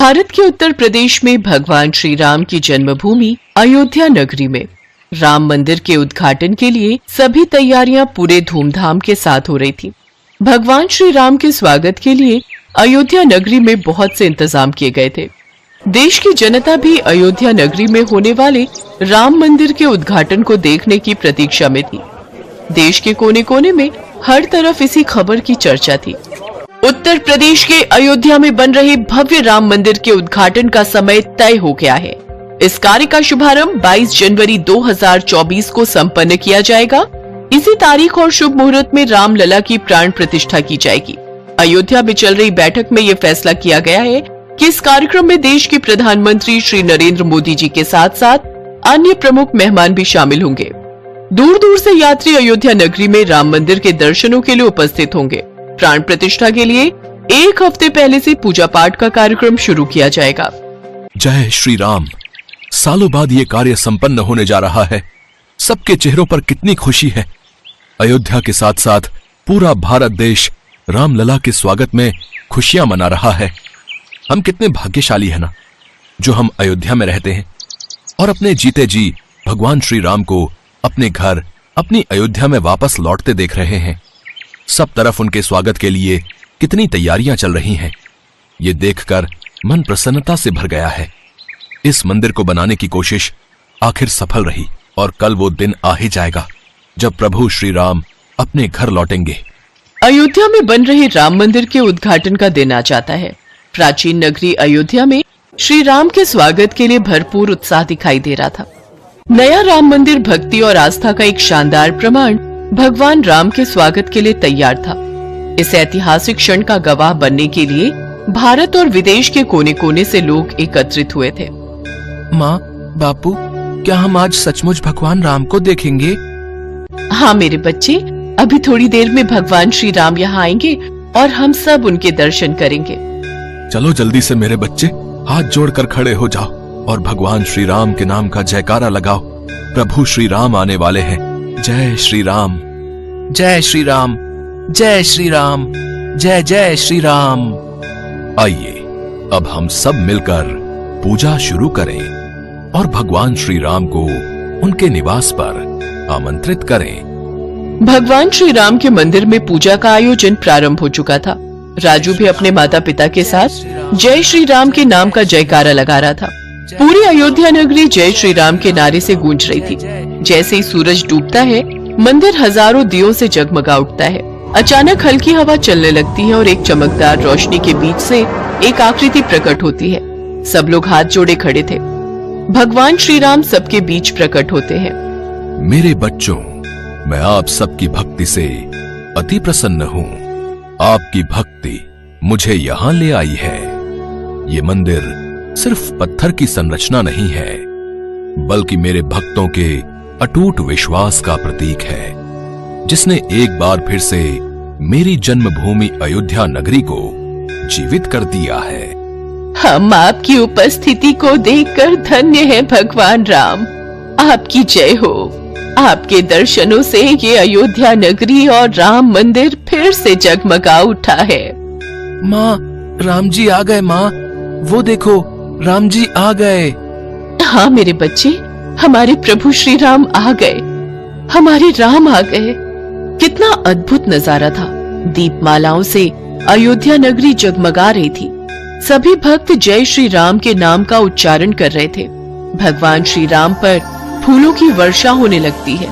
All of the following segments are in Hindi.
भारत के उत्तर प्रदेश में भगवान श्री राम की जन्मभूमि अयोध्या नगरी में राम मंदिर के उद्घाटन के लिए सभी तैयारियां पूरे धूमधाम के साथ हो रही थी। भगवान श्री राम के स्वागत के लिए अयोध्या नगरी में बहुत से इंतजाम किए गए थे। देश की जनता भी अयोध्या नगरी में होने वाले राम मंदिर के उद्घाटन को देखने की प्रतीक्षा में थी। देश के कोने कोने में हर तरफ इसी खबर की चर्चा थी। उत्तर प्रदेश के अयोध्या में बन रहे भव्य राम मंदिर के उद्घाटन का समय तय हो गया है। इस कार्य का शुभारंभ 22 जनवरी 2024 को संपन्न किया जाएगा। इसी तारीख और शुभ मुहूर्त में रामलला की प्राण प्रतिष्ठा की जाएगी। अयोध्या में चल रही बैठक में यह फैसला किया गया है कि इस कार्यक्रम में देश के प्रधानमंत्री श्री नरेंद्र मोदी जी के साथ साथ अन्य प्रमुख मेहमान भी शामिल होंगे। दूर दूर से यात्री अयोध्या नगरी में राम मंदिर के दर्शनों के लिए उपस्थित होंगे। प्राण प्रतिष्ठा के लिए एक हफ्ते पहले से पूजा पाठ का कार्यक्रम शुरू किया जाएगा। जय श्री राम। सालों बाद ये कार्य संपन्न होने जा रहा है। सबके चेहरों पर कितनी खुशी है। अयोध्या के साथ साथ पूरा भारत देश रामलला के स्वागत में खुशियां मना रहा है। हम कितने भाग्यशाली हैं ना, जो हम अयोध्या में रहते हैं और अपने जीते जी भगवान श्री राम को अपने घर, अपनी अयोध्या में वापस लौटते देख रहे हैं। सब तरफ उनके स्वागत के लिए कितनी तैयारियां चल रही हैं। ये देखकर मन प्रसन्नता से भर गया है। इस मंदिर को बनाने की कोशिश आखिर सफल रही और कल वो दिन आ ही जाएगा जब प्रभु श्री राम अपने घर लौटेंगे। अयोध्या में बन रहे राम मंदिर के उद्घाटन का दिन आ जाता है। प्राचीन नगरी अयोध्या में श्री राम के स्वागत के लिए भरपूर उत्साह दिखाई दे रहा था। नया राम मंदिर भक्ति और आस्था का एक शानदार प्रमाण भगवान राम के स्वागत के लिए तैयार था। इस ऐतिहासिक क्षण का गवाह बनने के लिए भारत और विदेश के कोने कोने से लोग एकत्रित हुए थे। माँ, बापू, क्या हम आज सचमुच भगवान राम को देखेंगे? हाँ मेरे बच्चे, अभी थोड़ी देर में भगवान श्री राम यहाँ आएंगे और हम सब उनके दर्शन करेंगे। चलो जल्दी से मेरे बच्चे, हाथ जोड़कर खड़े हो जाओ और भगवान श्री राम के नाम का जयकारा लगाओ। प्रभु श्री राम आने वाले हैं। जय श्री राम, जय श्री राम, जय श्री राम, जय जय श्री राम। आइए अब हम सब मिलकर पूजा शुरू करें और भगवान श्री राम को उनके निवास पर आमंत्रित करें। भगवान श्री राम के मंदिर में पूजा का आयोजन प्रारंभ हो चुका था। राजू भी अपने माता पिता के साथ जय श्री राम के नाम का जयकारा लगा रहा था। पूरी अयोध्या नगरी जय श्री राम के नारे से गूंज रही थी। जैसे ही सूरज डूबता है, मंदिर हजारों दियों से जगमगा उठता है। अचानक हल्की हवा चलने लगती है और एक चमकदार रोशनी के बीच से एक आकृति प्रकट होती है। सब लोग हाथ जोड़े खड़े थे। भगवान श्री राम सबके बीच प्रकट होते हैं। मेरे बच्चों, मैं आप सबकी भक्ति से अति प्रसन्न हूँ। आपकी भक्ति मुझे यहाँ ले आई है। ये मंदिर सिर्फ पत्थर की संरचना नहीं है, बल्कि मेरे भक्तों के अटूट विश्वास का प्रतीक है, जिसने एक बार फिर से मेरी जन्मभूमि अयोध्या नगरी को जीवित कर दिया है। हम आपकी उपस्थिति को देखकर धन्य हैं भगवान राम। आपकी जय हो। आपके दर्शनों से ये अयोध्या नगरी और राम मंदिर फिर से जगमगा उठा है। माँ, राम जी आ गए। माँ, वो देखो, राम जी आ गए। हाँ मेरे बच्चे, हमारे प्रभु श्री राम आ गए। हमारे राम आ गए। कितना अद्भुत नजारा था। दीपमालाओं से अयोध्या नगरी जगमगा रही थी। सभी भक्त जय श्री राम के नाम का उच्चारण कर रहे थे। भगवान श्री राम पर फूलों की वर्षा होने लगती है।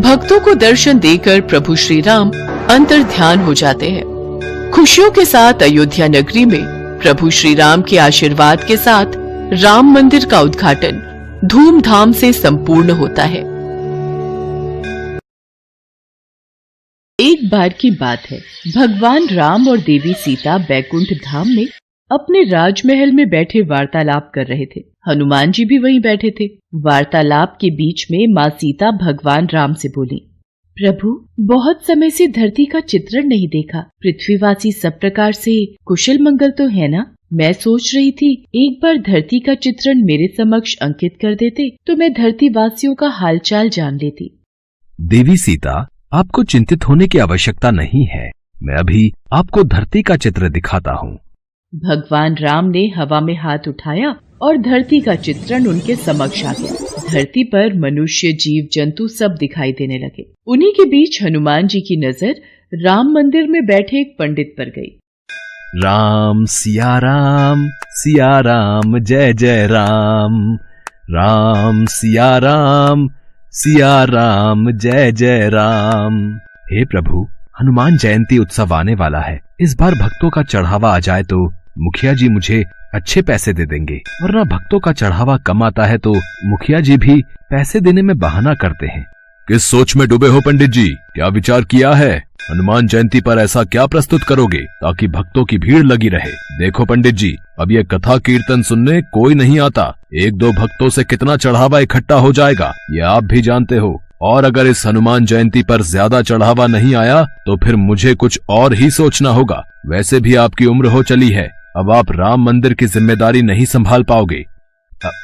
भक्तों को दर्शन देकर प्रभु श्री राम अंतर ध्यान हो जाते हैं। खुशियों के साथ अयोध्या नगरी में प्रभु श्री राम के आशीर्वाद के साथ राम मंदिर का उद्घाटन धूमधाम से संपूर्ण होता है। एक बार की बात है, भगवान राम और देवी सीता बैकुंठ धाम में अपने राजमहल में बैठे वार्तालाप कर रहे थे। हनुमान जी भी वहीं बैठे थे। वार्तालाप के बीच में माँ सीता भगवान राम से बोली, प्रभु, बहुत समय से धरती का चित्रण नहीं देखा। पृथ्वीवासी सब प्रकार से कुशल मंगल तो है ना? मैं सोच रही थी एक बार धरती का चित्रण मेरे समक्ष अंकित कर देते तो मैं धरती वासियों का हालचाल जान लेती। देवी सीता, आपको चिंतित होने की आवश्यकता नहीं है। मैं अभी आपको धरती का चित्र दिखाता हूँ। भगवान राम ने हवा में हाथ उठाया और धरती का चित्रण उनके समक्ष आ गया। धरती पर मनुष्य, जीव जंतु सब दिखाई देने लगे। उन्हीं के बीच हनुमान जी की नजर राम मंदिर में बैठे एक पंडित पर गई। राम सिया राम जय जय राम। राम सिया राम जय जय राम। हे प्रभु, हनुमान जयंती उत्सव आने वाला है। इस बार भक्तों का चढ़ावा आ जाए तो मुखिया जी मुझे अच्छे पैसे दे देंगे, वरना भक्तों का चढ़ावा कम आता है तो मुखिया जी भी पैसे देने में बहाना करते हैं। किस सोच में डूबे हो पंडित जी? क्या विचार किया है? हनुमान जयंती पर ऐसा क्या प्रस्तुत करोगे ताकि भक्तों की भीड़ लगी रहे? देखो पंडित जी, अब ये कथा कीर्तन सुनने कोई नहीं आता। एक दो भक्तों से कितना चढ़ावा इकट्ठा हो जाएगा ये आप भी जानते हो। और अगर इस हनुमान जयंती पर ज्यादा चढ़ावा नहीं आया तो फिर मुझे कुछ और ही सोचना होगा। वैसे भी आपकी उम्र हो चली है, अब आप राम मंदिर की जिम्मेदारी नहीं संभाल पाओगे।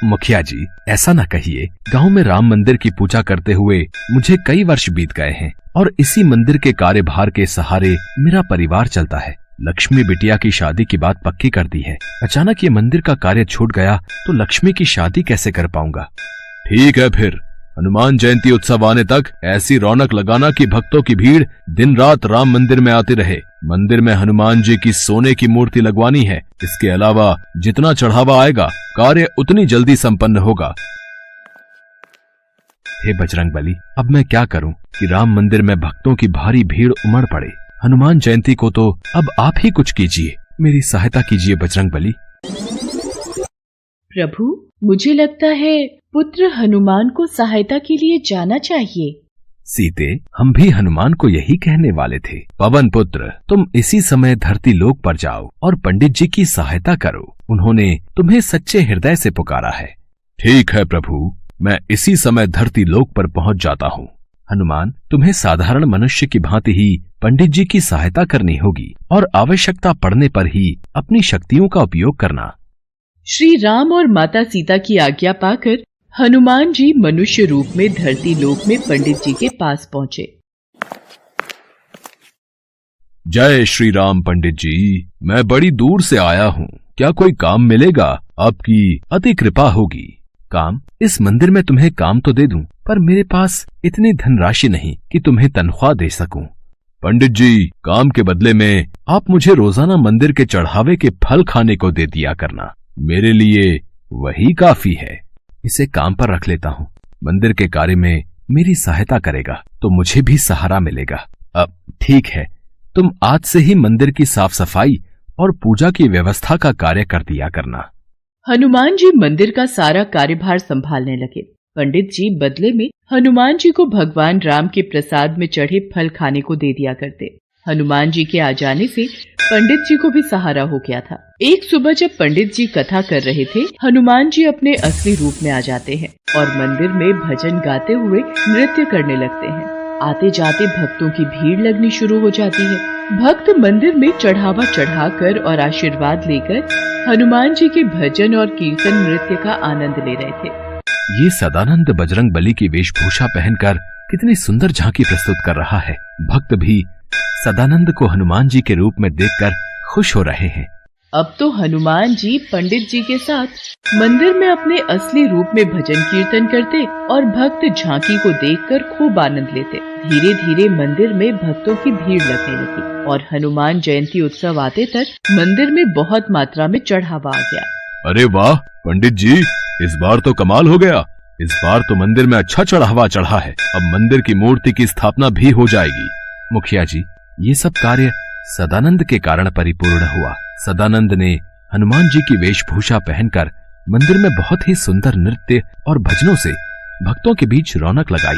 मुखिया जी, ऐसा न कहिए। गांव में राम मंदिर की पूजा करते हुए मुझे कई वर्ष बीत गए हैं और इसी मंदिर के कार्यभार के सहारे मेरा परिवार चलता है। लक्ष्मी बिटिया की शादी की बात पक्की कर दी है। अचानक ये मंदिर का कार्य छूट गया तो लक्ष्मी की शादी कैसे कर पाऊंगा? ठीक है, फिर हनुमान जयंती उत्सव आने तक ऐसी रौनक लगाना कि भक्तों की भीड़ दिन रात राम मंदिर में आती रहे। मंदिर में हनुमान जी की सोने की मूर्ति लगवानी है। इसके अलावा जितना चढ़ावा आएगा कार्य उतनी जल्दी संपन्न होगा। हे बजरंगबली, अब मैं क्या करूं कि राम मंदिर में भक्तों की भारी भीड़ उमड़ पड़े। हनुमान जयंती को तो अब आप ही कुछ कीजिए, मेरी सहायता कीजिए बजरंगबली। प्रभु, मुझे लगता है पुत्र हनुमान को सहायता के लिए जाना चाहिए। सीते, हम भी हनुमान को यही कहने वाले थे। पवन पुत्र, तुम इसी समय धरती लोक पर जाओ और पंडित जी की सहायता करो। उन्होंने तुम्हें सच्चे हृदय से पुकारा है। ठीक है प्रभु, मैं इसी समय धरती लोक पर पहुंच जाता हूँ। हनुमान, तुम्हें साधारण मनुष्य की भांति ही पंडित जी की सहायता करनी होगी और आवश्यकता पड़ने पर ही अपनी शक्तियों का उपयोग करना। श्री राम और माता सीता की आज्ञा पाकर हनुमान जी मनुष्य रूप में धरती लोक में पंडित जी के पास पहुंचे। जय श्री राम पंडित जी, मैं बड़ी दूर से आया हूँ। क्या कोई काम मिलेगा? आपकी अति कृपा होगी। काम? इस मंदिर में तुम्हें काम तो दे दूं, पर मेरे पास इतनी धनराशि नहीं कि तुम्हें तनख्वाह दे सकूं। पंडित जी, काम के बदले में आप मुझे रोजाना मंदिर के चढ़ावे के फल खाने को दे दिया करना। मेरे लिए वही काफी है। इसे काम पर रख लेता हूँ। मंदिर के कार्य में मेरी सहायता करेगा तो मुझे भी सहारा मिलेगा। अब ठीक है, तुम आज से ही मंदिर की साफ सफाई और पूजा की व्यवस्था का कार्य कर दिया करना। हनुमान जी मंदिर का सारा कार्यभार संभालने लगे। पंडित जी बदले में हनुमान जी को भगवान राम के प्रसाद में चढ़े फल खाने को दे दिया करते। हनुमान जी के आ जाने से पंडित जी को भी सहारा हो गया था। एक सुबह जब पंडित जी कथा कर रहे थे, हनुमान जी अपने असली रूप में आ जाते हैं और मंदिर में भजन गाते हुए नृत्य करने लगते हैं। आते जाते भक्तों की भीड़ लगनी शुरू हो जाती है। भक्त मंदिर में चढ़ावा चढ़ाकर और आशीर्वाद लेकर हनुमान जी के भजन और कीर्तन नृत्य का आनंद ले रहे थे। ये सदानंद बजरंगबली की वेशभूषा पहनकर कितनी सुंदर झांकी प्रस्तुत कर रहा है। भक्त भी सदानंद को हनुमान जी के रूप में देखकर खुश हो रहे हैं। अब तो हनुमान जी पंडित जी के साथ मंदिर में अपने असली रूप में भजन कीर्तन करते और भक्त झांकी को देखकर खूब आनंद लेते। धीरे धीरे मंदिर में भक्तों की भीड़ लगने लगी और हनुमान जयंती उत्सव आते तक मंदिर में बहुत मात्रा में चढ़ावा आ गया। अरे वाह पंडित जी, इस बार तो कमाल हो गया। इस बार तो मंदिर में अच्छा चढ़ावा चढ़ा है। अब मंदिर की मूर्ति की स्थापना भी हो जाएगी। मुखिया जी, ये सब कार्य सदानंद के कारण परिपूर्ण हुआ। सदानंद ने हनुमान जी की वेशभूषा पहनकर मंदिर में बहुत ही सुंदर नृत्य और भजनों से भक्तों के बीच रौनक लगाई।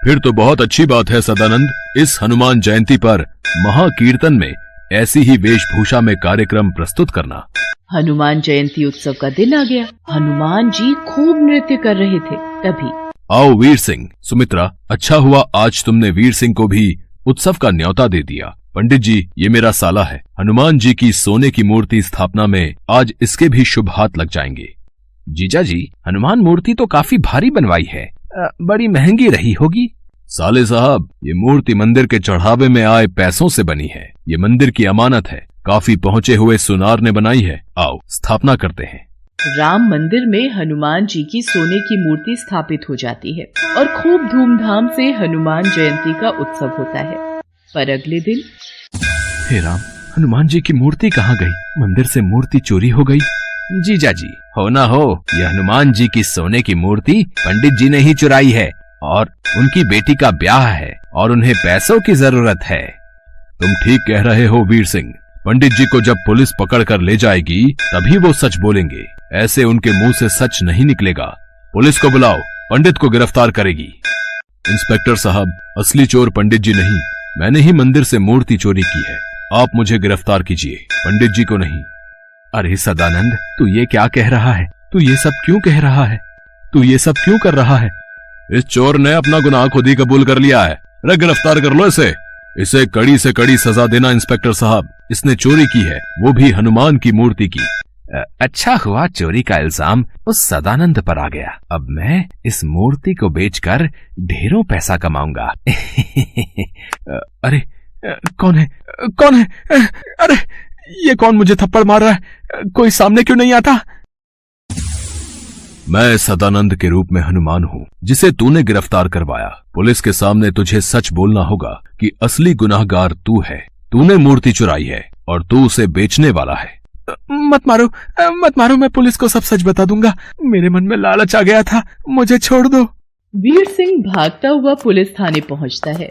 फिर तो बहुत अच्छी बात है सदानंद। इस हनुमान जयंती पर महाकीर्तन में ऐसी ही वेशभूषा में कार्यक्रम प्रस्तुत करना। हनुमान जयंती उत्सव का दिन आ गया। हनुमान जी खूब नृत्य कर रहे थे। तभी आओ वीर सिंह, सुमित्रा, अच्छा हुआ आज तुमने वीर सिंह को भी उत्सव का न्योता दे दिया। पंडित जी, ये मेरा साला है। हनुमान जी की सोने की मूर्ति स्थापना में आज इसके भी शुभ हाथ लग जाएंगे। जीजा जी, हनुमान मूर्ति तो काफी भारी बनवाई है, बड़ी महंगी रही होगी। साले साहब, ये मूर्ति मंदिर के चढ़ावे में आए पैसों से बनी है। ये मंदिर की अमानत है। काफी पहुंचे हुए सुनार ने बनाई है। आओ स्थापना करते हैं। राम मंदिर में हनुमान जी की सोने की मूर्ति स्थापित हो जाती है और खूब धूमधाम से हनुमान जयंती का उत्सव होता है। पर अगले दिन हे राम, हनुमान जी की मूर्ति कहाँ गई? मंदिर से मूर्ति चोरी हो गई। जीजा जी, हो ना हो, यह हनुमान जी की सोने की मूर्ति पंडित जी ने ही चुराई है और उनकी बेटी का ब्याह है और उन्हें पैसों की जरूरत है। तुम ठीक कह रहे हो वीर सिंह। पंडित जी को जब पुलिस पकड़ कर ले जाएगी तभी वो सच बोलेंगे। ऐसे उनके मुंह से सच नहीं निकलेगा। पुलिस को बुलाओ, पंडित को गिरफ्तार करेगी। इंस्पेक्टर साहब, असली चोर पंडित जी नहीं, मैंने ही मंदिर से मूर्ति चोरी की है। आप मुझे गिरफ्तार कीजिए, पंडित जी को नहीं। अरे सदानंद, तू ये क्या कह रहा है? तू ये सब क्यों कह रहा है? तू ये सब क्यों कर रहा है? इस चोर ने अपना गुनाह खुद ही कबूल कर लिया है। अरे गिरफ्तार कर लो इसे। इसे कड़ी से कड़ी सजा देना इंस्पेक्टर साहब। इसने चोरी की है, वो भी हनुमान की मूर्ति की। अच्छा हुआ चोरी का इल्जाम उस सदानंद पर आ गया। अब मैं इस मूर्ति को बेचकर ढेरों पैसा कमाऊंगा। अरे कौन है? कौन है? अरे ये कौन मुझे थप्पड़ मार रहा है? कोई सामने क्यों नहीं आता? मैं सदानंद के रूप में हनुमान हूँ जिसे तूने गिरफ्तार करवाया। पुलिस के सामने तुझे सच बोलना होगा कि असली गुनाहगार तू है। तूने मूर्ति चुराई है और तू उसे बेचने वाला है। मत मारो, मत मारो, मैं पुलिस को सब सच बता दूंगा। मेरे मन में लालच आ गया था, मुझे छोड़ दो। वीर सिंह भागता हुआ पुलिस थाने पहुंचता है।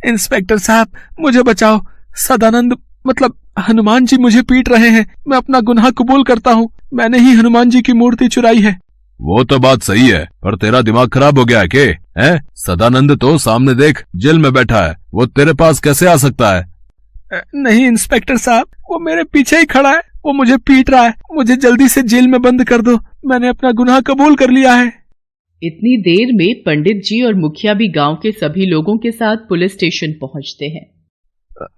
इंस्पेक्टर साहब, मुझे बचाओ। सदानंद मतलब हनुमान जी मुझे पीट रहे हैं। मैं अपना गुनाह कबूल करता हूँ। मैंने ही हनुमान जी की मूर्ति चुराई है। वो तो बात सही है, पर तेरा दिमाग खराब हो गया है के? हैं? सदानंद तो सामने देख, जेल में बैठा है। वो तेरे पास कैसे आ सकता है? नहीं इंस्पेक्टर साहब, वो मेरे पीछे ही खड़ा है। वो मुझे पीट रहा है। मुझे जल्दी से जेल में बंद कर दो। मैंने अपना गुनाह कबूल कर लिया है। इतनी देर में पंडित जी और मुखिया भी गांव के सभी लोगों के साथ पुलिस स्टेशन पहुंचते हैं।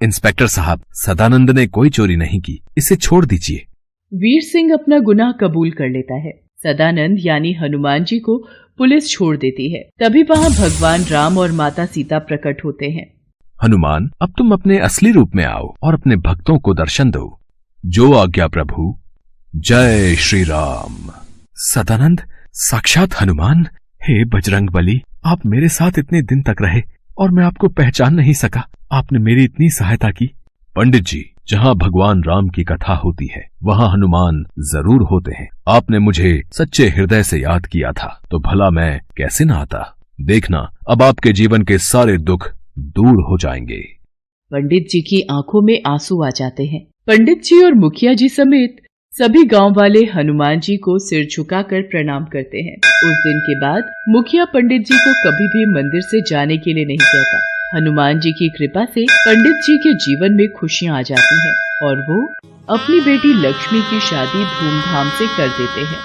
इंस्पेक्टर साहब, सदानंद ने कोई चोरी नहीं की, इसे छोड़ दीजिए। वीर सिंह अपना गुनाह कबूल कर लेता है। सदानंद यानी हनुमान जी को पुलिस छोड़ देती है। तभी वहाँ भगवान राम और माता सीता प्रकट होते हैं। हनुमान, अब तुम अपने असली रूप में आओ और अपने भक्तों को दर्शन दो। जो आज्ञा प्रभु। जय श्री राम। सदानंद, साक्षात हनुमान। हे बजरंगबली, आप मेरे साथ इतने दिन तक रहे और मैं आपको पहचान नहीं सका। आपने मेरी इतनी सहायता की। पंडित जी, जहाँ भगवान राम की कथा होती है वहाँ हनुमान जरूर होते हैं। आपने मुझे सच्चे हृदय से याद किया था तो भला मैं कैसे न आता। देखना, अब आपके जीवन के सारे दुख दूर हो जाएंगे। पंडित जी की आंखों में आंसू आ जाते हैं। पंडित जी और मुखिया जी समेत सभी गांव वाले हनुमान जी को सिर झुकाकर प्रणाम करते हैं। उस दिन के बाद मुखिया पंडित जी को कभी भी मंदिर से जाने के लिए नहीं कहता। हनुमान जी की कृपा से पंडित जी के जीवन में खुशियां आ जाती हैं और वो अपनी बेटी लक्ष्मी की शादी धूमधाम से कर देते हैं।